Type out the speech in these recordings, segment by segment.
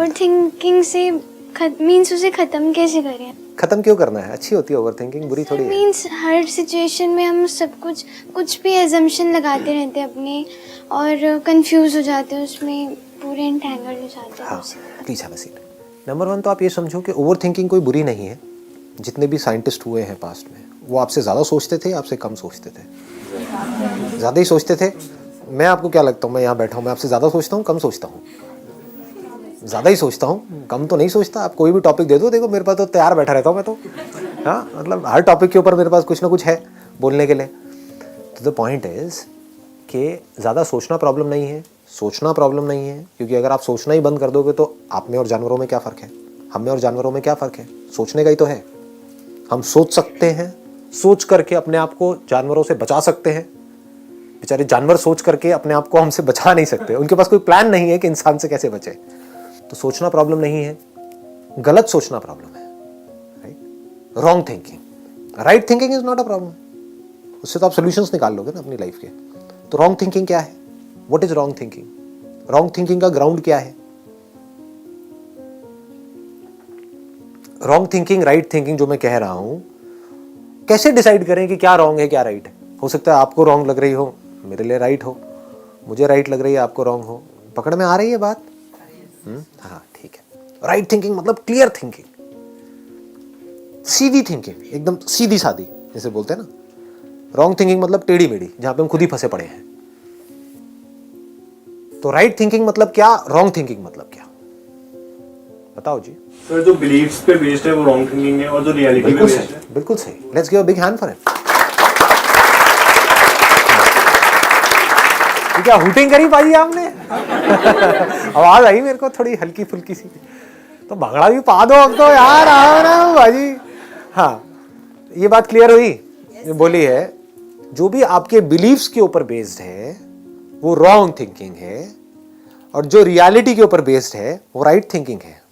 Overthinking से means उसे ख़त्म कैसे करें? खत्म क्यों करना है? अच्छी होती है ओवरथिंकिंग, बुरी थोड़ी है। मीन्स हर सिचुएशन में हम सब कुछ भी एजम्पशन लगाते रहते हैं अपने और कंफ्यूज हो जाते हैं उसमें, पूरे एंटेंगल हो जाते हैं। हाँ please have a seat. Number 1 तो आप ये समझो कि ओवरथिंकिंग कोई बुरी नहीं है। जितने भी साइंटिस्ट हुए हैं पास्ट में, वो आपसे ज़्यादा सोचते थे, आपसे कम सोचते थे? ज़्यादा ही सोचते थे। मैं आपको क्या लगता हूँ, मैं यहाँ बैठा हूँ, मैं आपसे ज़्यादा सोचता हूँ, कम सोचता हूँ? ज़्यादा ही सोचता हूँ, कम तो नहीं सोचता। आप कोई भी टॉपिक दे दो, देखो मेरे पास तो तैयार बैठा रहता हूँ मैं तो। हाँ मतलब हर टॉपिक के ऊपर मेरे पास कुछ ना कुछ है बोलने के लिए। तो द पॉइंट इज़ कि ज़्यादा सोचना प्रॉब्लम नहीं है, सोचना प्रॉब्लम नहीं है, क्योंकि अगर आप सोचना ही बंद कर दोगे तो आप में और जानवरों में क्या फ़र्क है? हम में और जानवरों में क्या फ़र्क है? सोचने का ही तो है। हम सोच सकते हैं, सोच करके अपने आप को जानवरों से बचा सकते हैं। बेचारे जानवर सोच करके अपने आप को हमसे बचा नहीं सकते, उनके पास कोई प्लान नहीं है कि इंसान से कैसे बचे। तो सोचना प्रॉब्लम नहीं है, गलत सोचना प्रॉब्लम है, right? Wrong thinking. Right thinking is not a problem, उससे तो आप सोल्यूशंस निकाल लोगे ना अपनी लाइफ के। तो रॉन्ग थिंकिंग क्या है? What is wrong thinking? Wrong thinking का ग्राउंड क्या है? रॉन्ग थिंकिंग, राइट थिंकिंग जो मैं कह रहा हूं, कैसे डिसाइड करें कि क्या रॉन्ग है क्या राइट है? हो सकता है आपको रॉन्ग लग रही हो, मेरे लिए राइट हो, मुझे राइट लग रही है, आपको रॉन्ग हो। पकड़ में आ रही है बात? हाँ ठीक है। राइट थिंकिंग मतलब क्लियर थिंकिंग, सीधी थिंकिंग, एकदम सीधी सादी जैसे बोलते हैं ना। रॉन्ग थिंकिंग मतलब टेढ़ी मेढ़ी, जहां पे हम खुद ही फंसे पड़े हैं। तो राइट थिंकिंग मतलब क्या, रॉन्ग थिंकिंग मतलब क्या? बताओ जी। सर जो बिलीव्स पे बेस्ड है वो रॉन्ग थिंकिंग है, और जो रियलिटी पे बिल्कुल बेस्ड सही, है। बिल्कुल सही। Let's give a big hand for him. क्या हुटिंग करी पाई आपने? आवाज आई मेरे को थोड़ी हल्की फुल्की सी। तो भंगड़ा भी पा दो अब तो यार, आओ ना भाजी। हाँ ये बात क्लियर हुई? ये बोली है जो भी आपके बिलीव्स के ऊपर बेस्ड है वो रॉन्ग थिंकिंग है, और जो रियलिटी के ऊपर बेस्ड है वो राइट थिंकिंग है।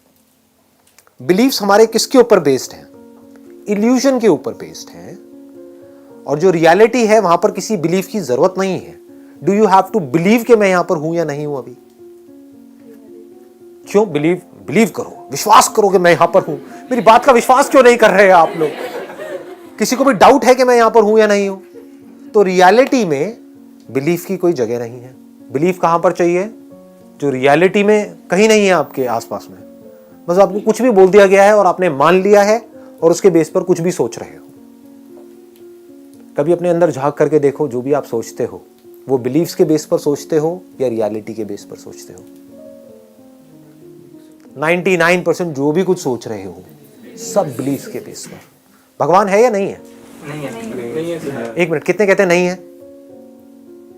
बिलीव्स हमारे किसके ऊपर बेस्ड है? इल्यूजन के ऊपर बेस्ड है। और जो रियलिटी है वहां पर किसी बिलीफ की जरूरत नहीं है। Do you have to believe कि मैं यहां पर हूं या नहीं हूं अभी? क्यों बिलीव करो, विश्वास करो कि मैं यहां पर हूं। मेरी बात का विश्वास क्यों नहीं कर रहे हैं आप लोग? किसी को भी डाउट है कि मैं यहां पर हूं या नहीं हूं? तो रियलिटी में बिलीफ की कोई जगह नहीं है। बिलीफ कहां पर चाहिए? जो रियलिटी में कहीं नहीं है आपके आसपास में। बस आपको कुछ भी बोल दिया गया है और आपने मान लिया है और उसके बेस पर कुछ भी सोच रहे हो। कभी अपने अंदर झांक करके देखो, जो भी आप सोचते हो वो बिलीफ्स के बेस पर सोचते हो या रियलिटी के बेस पर सोचते हो? 99% जो भी कुछ सोच रहे हो सब बिलीफ्स के बेस पर। भगवान है या नहीं है? नहीं है सर। एक मिनट, कितने कहते हैं नहीं है?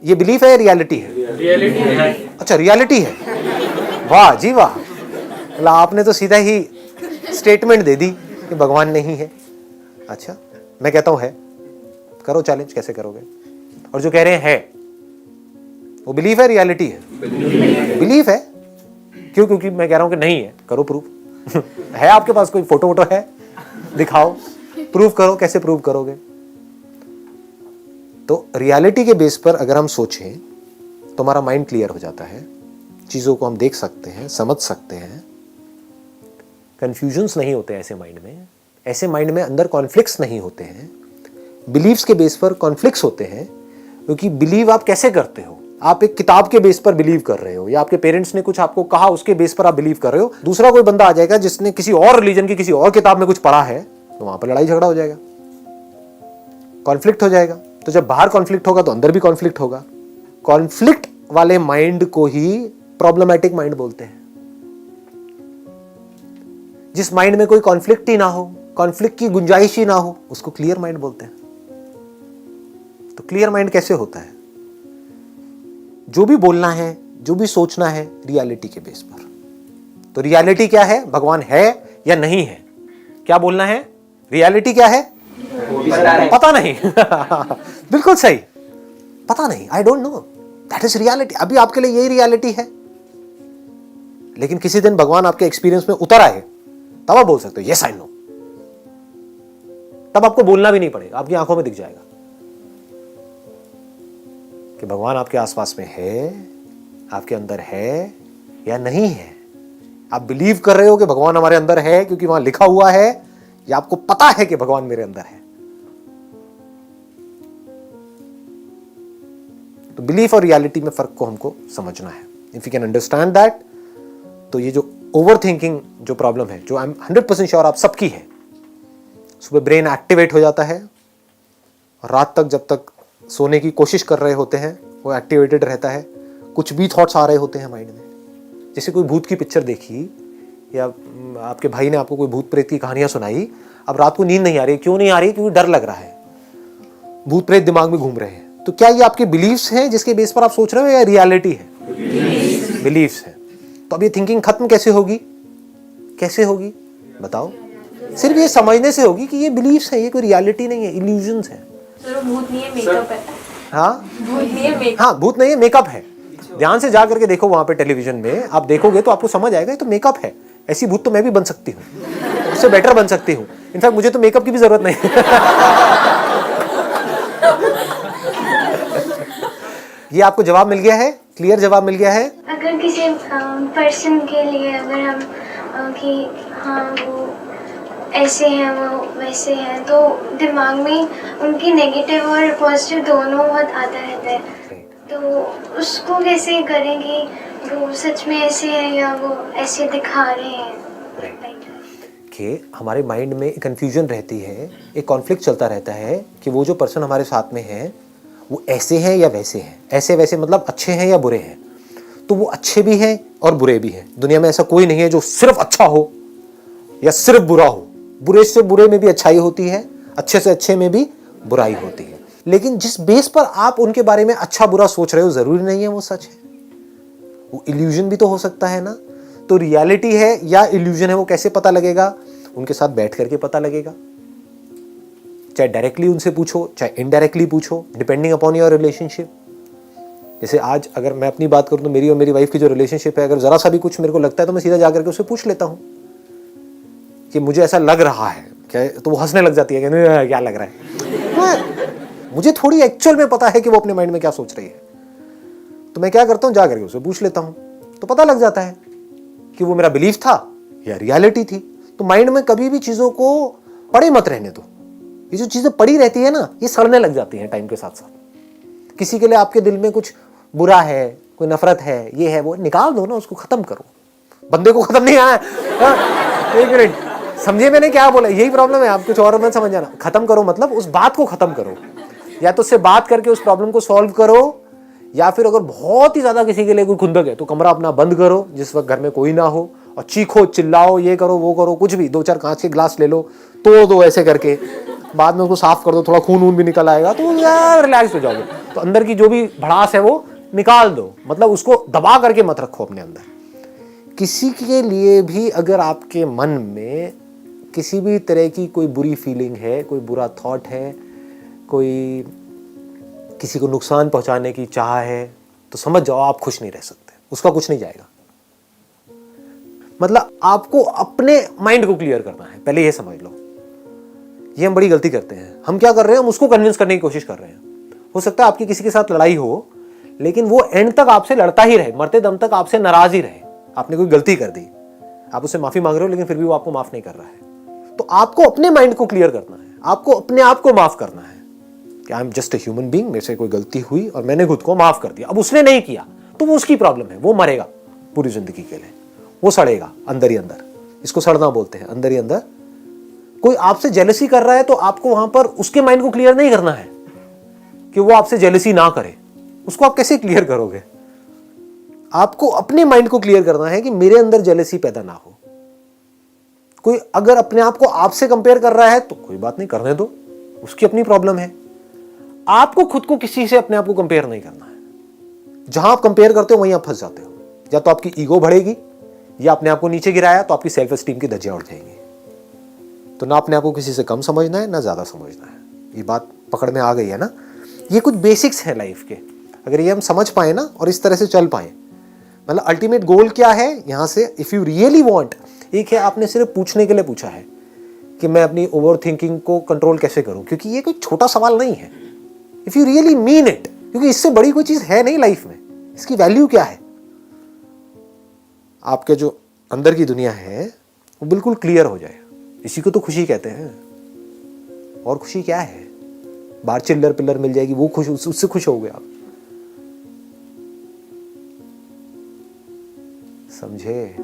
ये बिलीफ है या रियलिटी है? रियलिटी है। अच्छा रियलिटी है, वाह जी वाह। मतलब आपने तो सीधा ही स्टेटमेंट दे दी कि भगवान नहीं है। अच्छा मैं कहता हूं है, करो चैलेंज, कैसे करोगे? और जो कह रहे हैं है, वो बिलीफ है रियलिटी है? बिलीफ है। क्यों? क्योंकि मैं कह रहा हूं कि नहीं है, करो प्रूफ। है आपके पास कोई फोटो वोटो है? दिखाओ, प्रूफ करो। कैसे प्रूफ करोगे? तो रियलिटी के बेस पर अगर हम सोचें तो हमारा माइंड क्लियर हो जाता है, चीजों को हम देख सकते हैं, समझ सकते हैं, कंफ्यूजन्स नहीं होते ऐसे माइंड में। ऐसे माइंड में अंदर कॉन्फ्लिक्ट्स नहीं होते हैं। बिलीव्स के बेस पर कॉन्फ्लिक्ट्स होते हैं, क्योंकि बिलीव आप कैसे करते हो? आप एक किताब के बेस पर बिलीव कर रहे हो, या आपके पेरेंट्स ने कुछ आपको कहा उसके बेस पर आप बिलीव कर रहे हो। दूसरा कोई बंदा आ जाएगा जिसने किसी और रिलीजन की किसी और किताब में कुछ पढ़ा है, तो वहां पर लड़ाई झगड़ा हो जाएगा, कॉन्फ्लिक्ट हो जाएगा। तो जब बाहर कॉन्फ्लिक्ट होगा तो अंदर भी कॉन्फ्लिक्ट होगा। कॉन्फ्लिक्ट वाले माइंड को ही प्रॉब्लमैटिक माइंड बोलते हैं। जिस माइंड में कोई कॉन्फ्लिक्ट ही ना हो, कॉन्फ्लिक्ट की गुंजाइश ही ना हो, उसको क्लियर माइंड बोलते हैं। तो क्लियर माइंड कैसे होता है? जो भी बोलना है, जो भी सोचना है, रियलिटी के बेस पर। तो रियलिटी क्या है? भगवान है या नहीं है? क्या बोलना है? रियलिटी क्या है? पता नहीं। बिल्कुल सही, पता नहीं, I don't know, that is reality. अभी आपके लिए यही रियलिटी है। लेकिन किसी दिन भगवान आपके एक्सपीरियंस में उतर आए, तब आप बोल सकते हो यस आई नो। तब आपको बोलना भी नहीं पड़ेगा, आपकी आंखों में दिख जाएगा कि भगवान आपके आसपास में है, आपके अंदर है या नहीं है। आप बिलीव कर रहे हो कि भगवान हमारे अंदर है क्योंकि वहां लिखा हुआ है, या आपको पता है कि भगवान मेरे अंदर है? तो बिलीफ और रियलिटी में फर्क को हमको समझना है. If you can understand that, तो ये जो ओवर थिंकिंग जो प्रॉब्लम है, जो आई एम 100% श्योर आप सबकी है, सुबह ब्रेन एक्टिवेट हो जाता है और रात तक जब तक सोने की कोशिश कर रहे होते हैं वो एक्टिवेटेड रहता है. कुछ भी थॉट्स आ रहे होते हैं माइंड में. जैसे कोई भूत की पिक्चर देखी या आपके भाई ने आपको कोई भूत प्रेत की कहानियां सुनाई, अब रात को नींद नहीं आ रही. क्यों नहीं आ रही? क्योंकि डर लग रहा है, भूत प्रेत दिमाग में घूम रहे हैं. तो क्या ये आपके बिलीफ्स हैं जिसके बेस पर आप सोच रहे हो, या रियलिटी है? बिलीफ्स है. तो अब ये थिंकिंग खत्म कैसे होगी? कैसे होगी बताओ? सिर्फ ये समझने से होगी कि ये बिलीफ्स है, ये कोई रियलिटी नहीं है, इल्यूजन्स है. भूत नहीं है, मेकअप है. हाँ, भूत नहीं है, मेकअप. हाँ, भूत नहीं है, मेकअप है. ध्यान से जा करके देखो वहां पे टेलीविजन में, आप देखोगे तो आपको समझ आएगा ये तो मेकअप है. ऐसी भूत तो मैं भी बन सकती हूँ, उससे बेटर बन सकती हूँ. इनफैक्ट मुझे तो मेकअप की भी जरूरत नहीं. ये आपको जवाब मिल गया है, क्लियर जवाब मिल गया है. अगर किसी पर्सन के लिए अगर हम कि हाँ वो ऐसे हैं वो वैसे हैं, तो दिमाग में उनकी नेगेटिव और पॉजिटिव दोनों बहुत आता रहता है. तो उसको कैसे करें कि वो सच में ऐसे हैं या वो ऐसे दिखा रहे हैं? कि हमारे माइंड में एक कन्फ्यूजन रहती है, एक कॉन्फ्लिक्ट चलता रहता है कि वो जो पर्सन हमारे साथ में है वो ऐसे हैं या वैसे हैं. ऐसे वैसे मतलब अच्छे हैं या बुरे हैं. तो वो अच्छे भी हैं और बुरे भी हैं. दुनिया में ऐसा कोई नहीं है जो सिर्फ अच्छा हो या सिर्फ बुरा हो. बुरे से बुरे में भी अच्छाई होती है, अच्छे से अच्छे में भी बुराई होती है. लेकिन जिस बेस पर आप उनके बारे में अच्छा बुरा सोच रहे हो जरूरी नहीं है वो सच है. वो इल्यूजन भी तो हो सकता है ना. तो रियलिटी है या इल्यूजन है वो कैसे पता लगेगा? उनके साथ बैठ करके पता लगेगा. चाहे डायरेक्टली उनसे पूछो, चाहे इनडायरेक्टली पूछो, डिपेंडिंग अपॉन योर रिलेशनशिप. जैसे आज अगर मैं अपनी बात करूं तो मेरी और मेरी वाइफ की जो रिलेशनशिप है, अगर जरा सा भी कुछ मेरे को लगता है तो मैं सीधा जाकर के उससे पूछ लेता हूं कि मुझे ऐसा लग रहा है क्या. तो वो हंसने लग जाती है कि नहीं क्या लग रहा है. मुझे थोड़ी एक्चुअल में पता है कि वो अपने माइंड में क्या सोच रही है. तो मैं क्या करता हूं, जा करके उससे पूछ लेता हूं, तो पता लग जाता है कि वो मेरा बिलीफ था या रियलिटी थी. तो माइंड में कभी भी चीजों को पड़े मत रहने दो. ये जो चीजें पड़ी रहती है ना, ये सड़ने लग जाती हैं टाइम के साथ साथ. किसी के लिए आपके दिल में कुछ बुरा है, कोई नफरत है, ये है वो, निकाल दो ना, उसको खत्म करो. बंदे को खत्म नहीं आया. एक मिनट, समझे मैंने क्या बोला? यही प्रॉब्लम है, आप कुछ और मत समझ जाना. खत्म करो मतलब उस बात को खत्म करो. या तो उससे बात करके उस प्रॉब्लम को सॉल्व करो, या फिर अगर बहुत ही ज्यादा किसी के लिए कोई खुंदक है तो कमरा अपना बंद करो जिस वक्त घर में कोई ना हो, और चीखो चिल्लाओ, ये करो वो करो, कुछ भी. 2-4 कांच के ग्लास ले लो, तोड़ दो ऐसे करके, बाद में उसको साफ कर दो, थोड़ा खून वून भी निकल आएगा तो यार रिलैक्स हो जाओगे. तो अंदर की जो भी भड़ास है वो निकाल दो. मतलब उसको दबा करके मत रखो अपने अंदर. किसी के लिए भी अगर आपके मन में किसी भी तरह की कोई बुरी फीलिंग है, कोई बुरा थॉट है, कोई किसी को नुकसान पहुंचाने की चाह है, तो समझ जाओ आप खुश नहीं रह सकते. उसका कुछ नहीं जाएगा. मतलब आपको अपने माइंड को क्लियर करना है, पहले ये समझ लो. ये हम बड़ी गलती करते हैं. हम क्या कर रहे हैं, हम उसको कन्विंस करने की कोशिश कर रहे हैं. हो सकता है आपकी किसी के साथ लड़ाई हो, लेकिन वो एंड तक आपसे लड़ता ही रहे, मरते दम तक आपसे नाराज ही रहे. आपने कोई गलती कर दी, आप उससे माफी मांग रहे हो, लेकिन फिर भी वो आपको माफ नहीं कर रहा है. तो आपको अपने माइंड को क्लियर करना है, आपको अपने आप को माफ करना है कि I am just a human being, मेरे से कोई गलती हुई और मैंने खुद को माफ कर दिया. अब उसने नहीं किया तो वो उसकी प्रॉब्लम है, वो मरेगा पूरी जिंदगी के लिए, वो सड़ेगा अंदर ही अंदर. इसको सड़ना बोलते हैं, अंदर ही अंदर. कोई आपसे जेलसी कर रहा है तो आपको वहां पर उसके माइंड को क्लियर नहीं करना है कि वो आपसे जेलसी ना करे. उसको आप कैसे क्लियर करोगे? आपको अपने माइंड को क्लियर करना है कि मेरे अंदर जेलसी पैदा ना हो. कोई अगर अपने आप को आपसे कंपेयर कर रहा है तो कोई बात नहीं, करने दो, उसकी अपनी प्रॉब्लम है. आपको खुद को किसी से अपने आप को कंपेयर नहीं करना है. जहां आप कंपेयर करते हो वहीं आप फंस जाते हो. या तो आपकी ईगो बढ़ेगी, या अपने आप को नीचे गिराया तो आपकी सेल्फ एस्टीम की धज्जियां उड़ जाएंगी. तो ना अपने आप को किसी से कम समझना है ना ज्यादा समझना है. ये बात पकड़ में आ गई है ना? ये कुछ बेसिक्स हैं लाइफ के. अगर ये हम समझ पाए ना और इस तरह से चल पाए, मतलब अल्टीमेट गोल क्या है यहां से, इफ यू रियली वांट. एक है आपने सिर्फ पूछने के लिए पूछा है कि मैं अपनी ओवर थिंकिंग को कंट्रोल कैसे करूं, क्योंकि ये कोई छोटा सवाल नहीं है. If you really mean it, क्योंकि इससे बड़ी कोई चीज है नहीं लाइफ में. इसकी वैल्यू क्या है? आपके जो अंदर की दुनिया है वो बिल्कुल क्लियर हो जाए। इसी को तो खुशी कहते हैं। और खुशी क्या है? बाहर चिल्लर पिल्लर मिल जाएगी वो खुश, उससे खुश हो गए आप। समझे?